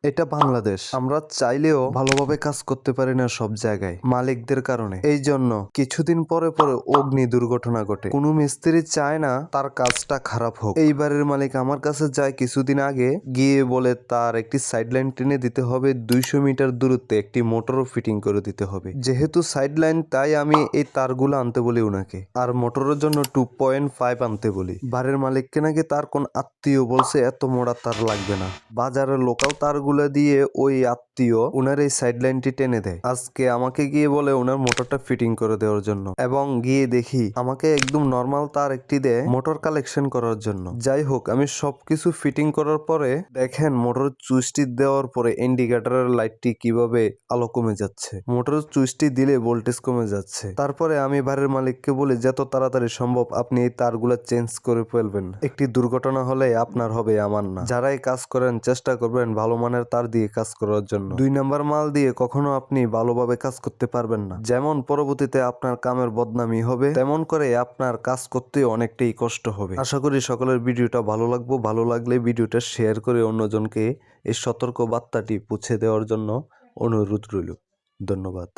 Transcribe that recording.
এটা বাংলাদেশ। আমরা চাইলেও ভালোভাবে কাজ করতে পারি না সব জায়গায় মালিকদের কারণে। এই জন্য কিছুদিন পরে পরে অগ্নি দুর্ঘটনা ঘটে। কোনো মিস্ত্রি চায় না তার কাজটা খারাপ হোক। এইবারের মালিক আমার কাছে যায় কিছুদিন আগে, গিয়ে বলে তার একটি সাইড লাইন টেনে দিতে হবে, 200 মিটার দূরত্বে একটি মোটরও ফিটিং করে দিতে হবে। যেহেতু সাইড লাইন, তাই আমি এই তারগুলো আনতে বলি উনাকে, আর মোটরের জন্য 2.5 আনতে বলি। বাড়ির মালিককে নাকি তার কোন আত্মীয় বলছে এত মোটা তার লাগবে না, বাজারের লোকাল তারগুলো দিয়ে ওই আত্মীয় উনার এই সাইড লাইনটি টেনে দেয়। আজকে আমাকে গিয়ে বলে ওনার মোটরটা ফিটিং করে দেওয়ার জন্য, এবং গিয়ে দেখি আমাকে একদম নর্মাল তার একটি দেয় মোটর কালেকশন করার জন্য। যাই হোক, আমি সবকিছু ফিটিং করার পরে দেখেন মোটর সুইচটি দেওয়ার পরে ইন্ডিকেটরের লাইটটি কিভাবে আলো কমে যাচ্ছে, মোটর সুইচটি দিলে ভোল্টেজ কমে যাচ্ছে। তারপরে আমি বাড়ির মালিককে বলি যত তাড়াতাড়ি সম্ভব আপনি এই তারগুলা চেঞ্জ করে ফেলবেন, একটি দুর্ঘটনা হলে আপনার হবে, আমার না। যারাই কাজ করেন চেষ্টা করবেন ভালো মানের তার দিয়ে কাজ করার জন্য। 2 নাম্বার মাল দিয়ে কখনো আপনি ভালোভাবে কাজ করতে পারবেন না। যেমন পরবর্তীতে আপনার কামের বদনামি হবে, তেমন করে আপনার কাজ করতে অনেকটাই কষ্ট হবে। আশা করি সকলের ভিডিওটা ভালো লাগলে ভিডিওটা শেয়ার করে অন্যজনকে এই সতর্ক বার্তাটি পৌঁছে দেওয়ার জন্য অনুরোধ রইল। ধন্যবাদ।